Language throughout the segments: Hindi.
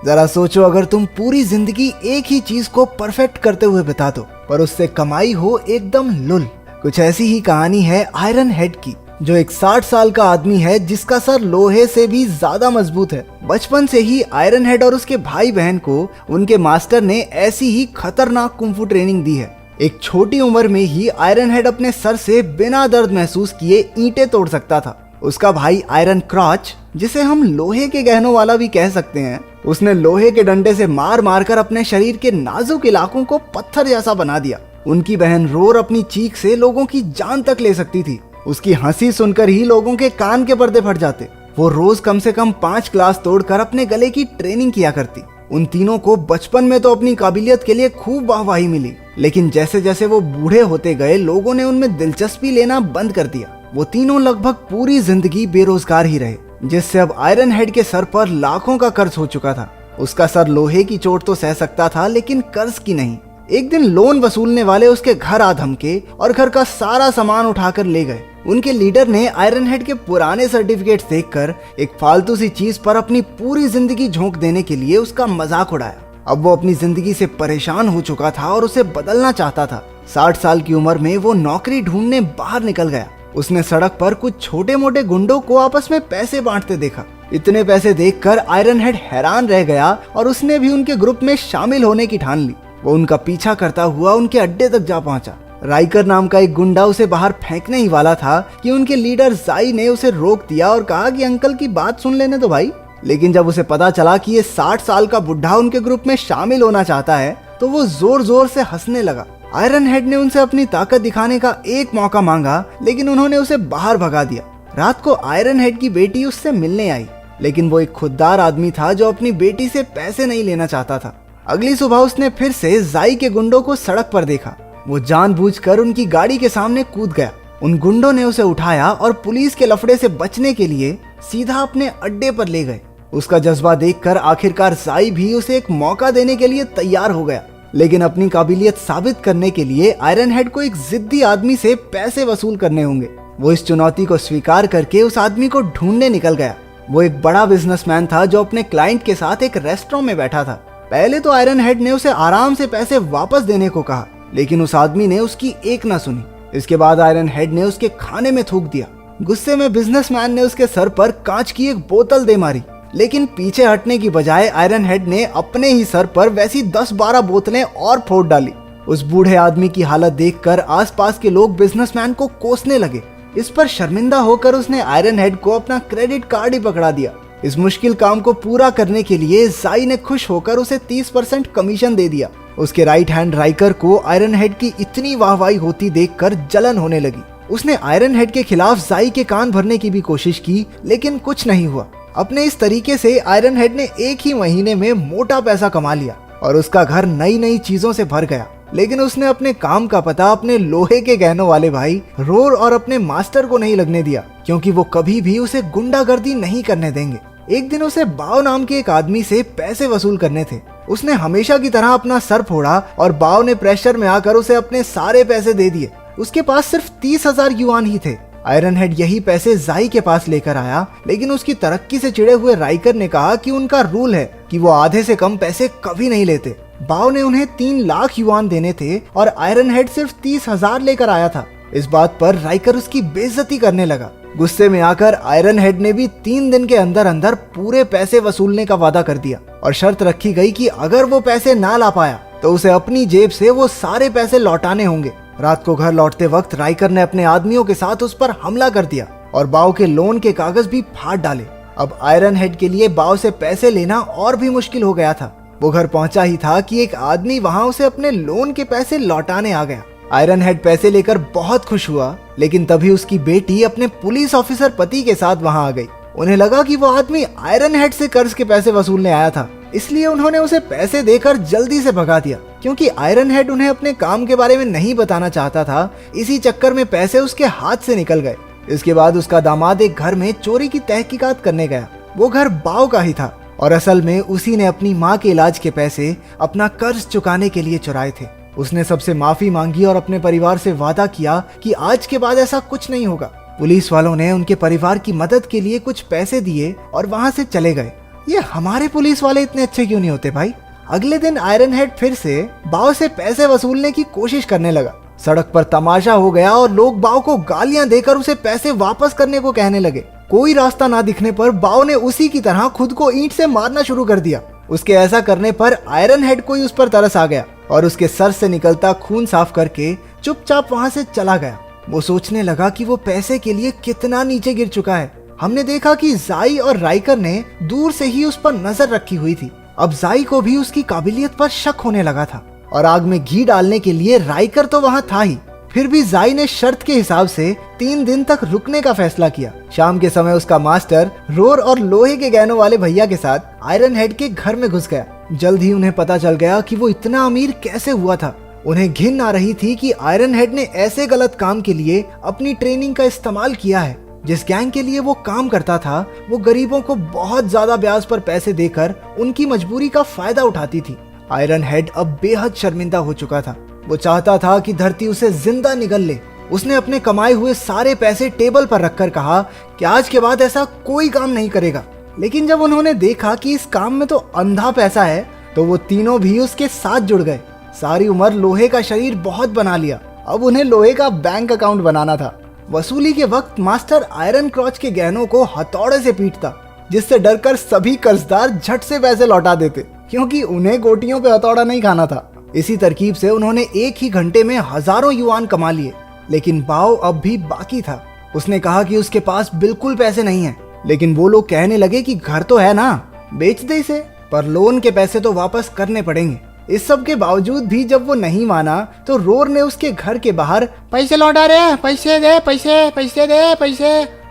जरा सोचो, अगर तुम पूरी जिंदगी एक ही चीज को परफेक्ट करते हुए बिता दो पर उससे कमाई हो एकदम लुल। कुछ ऐसी ही कहानी है आयरन हेड की, जो एक 60 साल का आदमी है जिसका सर लोहे से भी ज्यादा मजबूत है। बचपन से ही आयरन हेड और उसके भाई बहन को उनके मास्टर ने ऐसी ही खतरनाक कुंफू ट्रेनिंग दी है। एक छोटी उम्र में ही आयरन हेड अपने सर से बिना दर्द महसूस किए ईंटें तोड़ सकता था। उसका भाई आयरन क्रॉच, जिसे हम लोहे के गहनों वाला भी कह सकते हैं, उसने लोहे के डंडे से मार मार कर अपने शरीर के नाजुक इलाकों को पत्थर जैसा बना दिया। उनकी बहन रोर अपनी चीख से लोगों की जान तक ले सकती थी। उसकी हंसी सुनकर ही लोगों के कान के पर्दे फट जाते। वो रोज कम से कम 5 क्लास तोड़कर अपने गले की ट्रेनिंग किया करती। उन तीनों को बचपन में तो अपनी काबिलियत के लिए खूब वाहवाही मिली, लेकिन जैसे जैसे वो बूढ़े होते गए लोगों ने उनमें दिलचस्पी लेना बंद कर दिया। वो तीनों लगभग पूरी जिंदगी बेरोजगार ही रहे, जिससे अब आयरन हेड के सर पर लाखों का कर्ज हो चुका था। उसका सर लोहे की चोट तो सह सकता था, लेकिन कर्ज की नहीं। एक दिन लोन वसूलने वाले उसके घर आ धमके और घर का सारा सामान उठाकर ले गए। उनके लीडर ने आयरन हेड के पुराने सर्टिफिकेट्स देखकर एक फालतू सी चीज पर अपनी पूरी जिंदगी झोंक देने के लिए उसका मजाक उड़ाया। अब वो अपनी जिंदगी से परेशान हो चुका था और उसे बदलना चाहता था। 60 साल की उम्र में वो नौकरी ढूंढने बाहर निकल गया। उसने सड़क पर कुछ छोटे मोटे गुंडों को आपस में पैसे बांटते देखा। इतने पैसे देखकर आयरन हेड हैरान रह गया और उसने भी उनके ग्रुप में शामिल होने की ठान ली। वो उनका पीछा करता हुआ उनके अड्डे तक जा पहुंचा। राइकर नाम का एक गुंडा उसे बाहर फेंकने ही वाला था कि उनके लीडर जाई ने उसे रोक दिया और कहा कि अंकल की बात सुन लेने दो भाई। लेकिन जब उसे पता चला कि ये 60 साल का बुढ़ा उनके ग्रुप में शामिल होना चाहता है तो वो जोर जोर से हंसने लगा। आयरन हेड ने उनसे अपनी ताकत दिखाने का एक मौका मांगा, लेकिन उन्होंने उसे बाहर भगा दिया। रात को आयरन हेड की बेटी उससे मिलने आई, लेकिन वो एक खुददार आदमी था जो अपनी बेटी से पैसे नहीं लेना चाहता था। अगली सुबह उसने फिर से जाई के गुंडों को सड़क पर देखा। वो जानबूझकर उनकी गाड़ी के सामने कूद गया। उन गुंडों ने उसे उठाया और पुलिस के लफड़े से बचने के लिए सीधा अपने अड्डे पर ले गए। उसका जज्बा देखकर आखिरकार जाई भी उसे एक मौका देने के लिए तैयार हो गया, लेकिन अपनी काबिलियत साबित करने के लिए आयरन हेड को एक जिद्दी आदमी से पैसे वसूल करने होंगे। वो इस चुनौती को स्वीकार करके उस आदमी को ढूंढने निकल गया। वो एक बड़ा बिजनेसमैन था जो अपने क्लाइंट के साथ एक रेस्टोरेंट में बैठा था। पहले तो आयरन हेड ने उसे आराम से पैसे वापस देने को कहा, लेकिन उस आदमी ने उसकी एक ना सुनी। इसके बाद आयरन हेड ने उसके खाने में थूक दिया। गुस्से में बिजनेसमैन ने उसके सर पर कांच की एक बोतल दे मारी, लेकिन पीछे हटने की बजाय आयरन हेड ने अपने ही सर पर वैसी 10-12 बोतलें और फोड़ डाली। उस बूढ़े आदमी की हालत देखकर आसपास के लोग बिजनेसमैन को कोसने लगे। इस पर शर्मिंदा होकर उसने आयरन हेड को अपना क्रेडिट कार्ड ही पकड़ा दिया। इस मुश्किल काम को पूरा करने के लिए जाई ने खुश होकर उसे 30% कमीशन दे दिया। उसके राइट हैंड राइकर को आयरन हेड की इतनी वाहवाही होती देखकर जलन होने लगी। उसने आयरन हेड के खिलाफ जाई के कान भरने की भी कोशिश की, लेकिन कुछ नहीं हुआ। अपने इस तरीके से आयरन हेड ने एक ही महीने में मोटा पैसा कमा लिया और उसका घर नई नई चीजों से भर गया। लेकिन उसने अपने काम का पता अपने लोहे के गहनों वाले भाई रोर और अपने मास्टर को नहीं लगने दिया, क्योंकि वो कभी भी उसे गुंडागर्दी नहीं करने देंगे। एक दिन उसे बाव नाम के एक आदमी से पैसे वसूल करने थे। उसने हमेशा की तरह अपना सर फोड़ा और बाव ने प्रेशर में आकर उसे अपने सारे पैसे दे दिए। उसके पास सिर्फ 30,000 युआन ही थे। आयरन हेड यही पैसे जाई के पास लेकर आया, लेकिन उसकी तरक्की से चिढ़े हुए राइकर ने कहा कि उनका रूल है कि वो आधे से कम पैसे कभी नहीं लेते। बाव ने उन्हें 3 लाख युआन देने थे और आयरन हेड सिर्फ 30,000 लेकर आया था। इस बात पर राइकर उसकी बेइज्जती करने लगा। गुस्से में आकर आयरन हेड ने भी 3 दिन के अंदर अंदर पूरे पैसे वसूलने का वादा कर दिया और शर्त रखी गई कि अगर वो पैसे ना ला पाया तो उसे अपनी जेब से वो सारे पैसे लौटाने होंगे। रात को घर लौटते वक्त राइकर ने अपने आदमियों के साथ उस पर हमला कर दिया और बाव के लोन के कागज भी फाड़ डाले। अब आयरन हेड के लिए बाव से पैसे लेना और भी मुश्किल हो गया था। वो घर पहुंचा ही था कि एक आदमी वहां उसे अपने लोन के पैसे लौटाने आ गया। आयरन हेड पैसे लेकर बहुत खुश हुआ, लेकिन तभी उसकी बेटी अपने पुलिस ऑफिसर पति के साथ वहां आ गई। उन्हें लगा कि वो आदमी आयरन हेड से कर्ज के पैसे वसूलने आया था, इसलिए उन्होंने उसे पैसे देकर जल्दी से भगा दिया। क्योंकि आयरन हेड उन्हें अपने काम के बारे में नहीं बताना चाहता था, इसी चक्कर में पैसे उसके हाथ से निकल गए। इसके बाद उसका दामाद एक घर में चोरी की तहकीकात करने गया। वो घर बाव का ही था और असल में उसी ने अपनी माँ के इलाज के पैसे अपना कर्ज चुकाने के लिए चुराए थे। उसने सबसे माफी मांगी और अपने परिवार से वादा किया कि आज के बाद ऐसा कुछ नहीं होगा। पुलिस वालों ने उनके परिवार की मदद के लिए कुछ पैसे दिए और वहां से चले गए। ये हमारे पुलिस वाले इतने अच्छे क्यों नहीं होते भाई। अगले दिन आयरन हेड फिर से बाव से पैसे वसूलने की कोशिश करने लगा। सड़क पर तमाशा हो गया और लोग बाव को गालियां देकर उसे पैसे वापस करने को कहने लगे। कोई रास्ता ना दिखने पर बाव ने उसी की तरह खुद को ईंट से मारना शुरू कर दिया। उसके ऐसा करने पर आयरन हेड को ही उस पर तरस आ गया और उसके सर से निकलता खून साफ करके चुपचाप वहां से चला गया। वो सोचने लगा कि वो पैसे के लिए कितना नीचे गिर चुका है। हमने देखा कि जाई और राइकर ने दूर से ही उस पर नजर रखी हुई थी। अब जाई को भी उसकी काबिलियत पर शक होने लगा था और आग में घी डालने के लिए राइकर तो वहां था ही। फिर भी जाई ने शर्त के हिसाब से 3 दिन तक रुकने का फैसला किया। शाम के समय उसका मास्टर रोर और लोहे के गहनों वाले भैया के साथ आयरन हेड के घर में घुस गया। जल्द ही उन्हें पता चल गया कि वो इतना अमीर कैसे हुआ था। उन्हें घिन आ रही थी कि आयरन हेड ने ऐसे गलत काम के लिए अपनी ट्रेनिंग का इस्तेमाल किया है। जिस गैंग के लिए वो काम करता था वो गरीबों को बहुत ज्यादा ब्याज पर पैसे देकर उनकी मजबूरी का फायदा उठाती थी। आयरन हेड अब बेहद शर्मिंदा हो चुका था। वो चाहता था कि धरती उसे जिंदा निगल ले। उसने अपने कमाए हुए सारे पैसे टेबल पर रखकर कहा कि आज के बाद ऐसा कोई काम नहीं करेगा। लेकिन जब उन्होंने देखा कि इस काम में तो अंधा पैसा है तो वो तीनों भी उसके साथ जुड़ गए। सारी उम्र लोहे का शरीर बहुत बना लिया, अब उन्हें लोहे का बैंक अकाउंट बनाना था। वसूली के वक्त मास्टर आयरन क्रॉच के गहनों को हथौड़े से पीटता, जिससे डरकर सभी कर्जदार झट से पैसे लौटा देते, क्योंकि उन्हें गोटियों पे हथौड़ा नहीं खाना था। इसी तरकीब से उन्होंने एक ही घंटे में हजारों युआन कमा लिए। लेकिन बाव अब भी बाकी था। उसने कहा कि उसके पास बिल्कुल पैसे नहीं है। लेकिन वो लोग कहने लगे कि घर तो है ना, बेच दे इसे, पर लोन के पैसे तो वापस करने पड़ेंगे। इस सब के बावजूद भी जब वो नहीं माना तो रोर ने उसके घर के बाहर पैसे लौटा रहे, पैसे दे, पैसे पैसे दे, पैसे,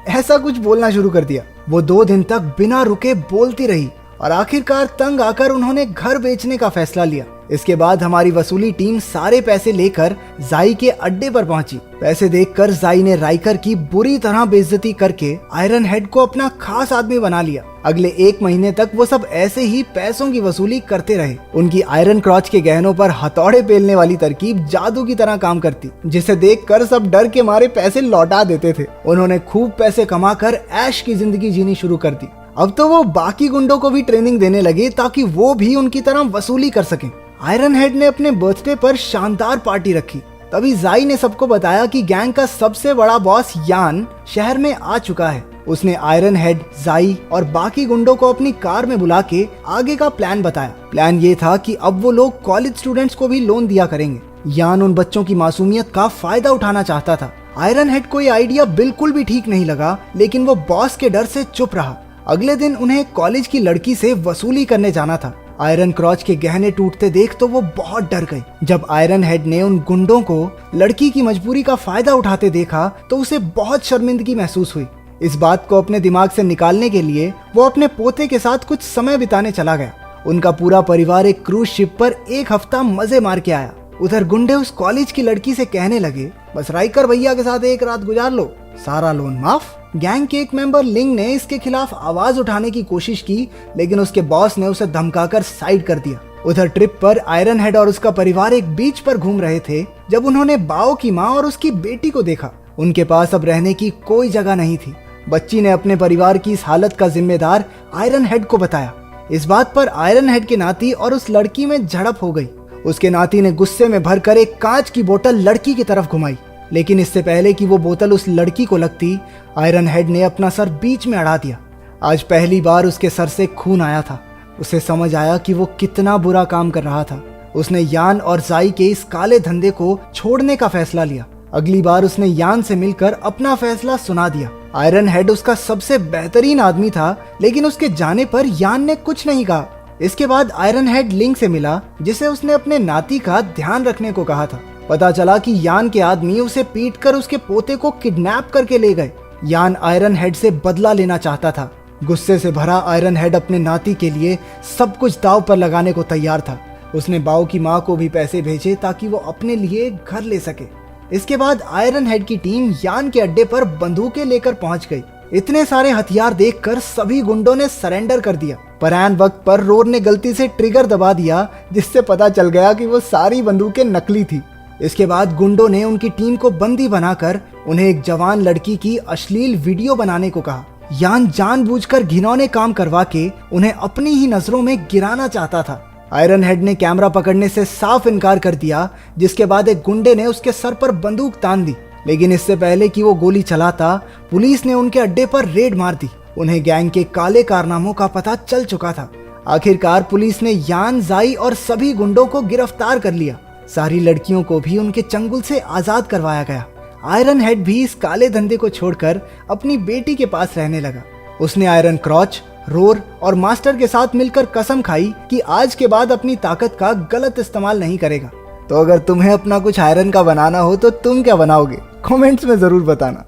ऐसा कुछ बोलना शुरू कर दिया। वो 2 दिन तक बिना रुके बोलती रही और आखिरकार तंग आकर उन्होंने घर बेचने का फैसला लिया। इसके बाद हमारी वसूली टीम सारे पैसे लेकर जाई के अड्डे पर पहुंची। पैसे देखकर जाई ने राइकर की बुरी तरह बेइज्जती करके आयरन हेड को अपना खास आदमी बना लिया। अगले 1 महीने तक वो सब ऐसे ही पैसों की वसूली करते रहे। उनकी आयरन क्रॉच के गहनों पर हथौड़े पेलने वाली तरकीब जादू की तरह काम करती, जिसे देखकर सब डर के मारे पैसे लौटा देते थे। उन्होंने खूब पैसे कमाकर ऐश की जिंदगी जीनी शुरू कर दी। अब तो वो बाकी गुंडों को भी ट्रेनिंग देने लगे ताकि वो भी उनकी तरह वसूली कर सकें। आयरन हेड ने अपने बर्थडे पर शानदार पार्टी रखी। तभी जाई ने सबको बताया कि गैंग का सबसे बड़ा बॉस यान शहर में आ चुका है। उसने आयरन हेड, जाई और बाकी गुंडों को अपनी कार में बुला के आगे का प्लान बताया। प्लान ये था कि अब वो लोग कॉलेज स्टूडेंट्स को भी लोन दिया करेंगे। यान उन बच्चों की मासूमियत का फायदा उठाना चाहता था। आयरन हेड को ये आइडिया बिल्कुल भी ठीक नहीं लगा, लेकिन वो बॉस के डर से चुप रहा। अगले दिन उन्हें कॉलेज की लड़की से वसूली करने जाना था। आयरन क्रॉच के गहने टूटते देख तो वो बहुत डर गई। जब आयरन हेड ने उन गुंडों को लड़की की मजबूरी का फायदा उठाते देखा तो उसे बहुत शर्मिंदगी महसूस हुई। इस बात को अपने दिमाग से निकालने के लिए वो अपने पोते के साथ कुछ समय बिताने चला गया। उनका पूरा परिवार एक क्रूज शिप पर 1 हफ्ता मजे मार के आया। उधर गुंडे उस कॉलेज की लड़की से कहने लगे, बस राइकर भैया के साथ 1 रात गुजार लो, सारा लोन माफ। गैंग के एक मेंबर लिंग ने इसके खिलाफ आवाज उठाने की कोशिश की, लेकिन उसके बॉस ने उसे धमकाकर साइड कर दिया। उधर ट्रिप पर आयरन हेड और उसका परिवार एक बीच पर घूम रहे थे जब उन्होंने बाओ की माँ और उसकी बेटी को देखा। उनके पास अब रहने की कोई जगह नहीं थी। बच्ची ने अपने परिवार की इस हालत का जिम्मेदार आयरन हेड को बताया। इस बात पर आयरन हेड के नाती और उस लड़की में झड़प हो गई। उसके नाती ने गुस्से में भरकर एक कांच की बोतल लड़की की तरफ घुमाई, लेकिन इससे पहले कि वो बोतल उस लड़की को लगती, आयरन हेड ने अपना सर बीच में अड़ा दिया। आज पहली बार उसके सर से खून आया था। उसे समझ आया कि वो कितना बुरा काम कर रहा था। उसने यान और जाई के इस काले धंधे को छोड़ने का फैसला लिया। अगली बार उसने यान से मिलकर अपना फैसला सुना दिया। आयरन हेड उसका सबसे बेहतरीन आदमी था, लेकिन उसके जाने पर यान ने कुछ नहीं कहा। इसके बाद आयरन हेड लिंग से मिला, जिसे उसने अपने नाती का ध्यान रखने को कहा था। पता चला कि यान के आदमी उसे पीटकर उसके पोते को किडनैप करके ले गए। यान आयरन हेड से बदला लेना चाहता था। गुस्से से भरा आयरन हेड अपने नाती के लिए सब कुछ दांव पर लगाने को तैयार था। उसने बाओ की माँ को भी पैसे भेजे ताकि वो अपने लिए घर ले सके। इसके बाद आयरन हेड की टीम यान के अड्डे पर बंदूकें लेकर पहुंच गई। इतने सारे हथियार देखकर सभी गुंडों ने सरेंडर कर दिया, पर ऐन वक्त पर रोर ने गलती से ट्रिगर दबा दिया, जिससे पता चल गया कि वो सारी बंदूकें नकली थी। इसके बाद गुंडों ने उनकी टीम को बंदी बनाकर उन्हें एक जवान लड़की की अश्लील वीडियो बनाने को कहा। यान जानबूझकर घिनौने काम करवा के उन्हें अपनी ही नजरों में गिराना चाहता था। आयरन हेड ने कैमरा पकड़ने से साफ इनकार कर दिया, जिसके बाद एक गुंडे ने उसके सर पर बंदूक तान दी। लेकिन इससे पहले कि वो गोली चलाता, पुलिस ने उनके अड्डे पर रेड मार दी। उन्हें गैंग के काले कारनामों का पता चल चुका था। आखिरकार पुलिस ने यान, जाई और सभी गुंडों को गिरफ्तार कर लिया। सारी लड़कियों को भी उनके चंगुल से आजाद करवाया गया। आयरन हेड भी इस काले धंधे को छोड़कर अपनी बेटी के पास रहने लगा। उसने आयरन क्रॉच, रोर और मास्टर के साथ मिलकर कसम खाई कि आज के बाद अपनी ताकत का गलत इस्तेमाल नहीं करेगा। तो अगर तुम्हें अपना कुछ आयरन का बनाना हो तो तुम क्या बनाओगे? कमेंट्स में जरूर बताना।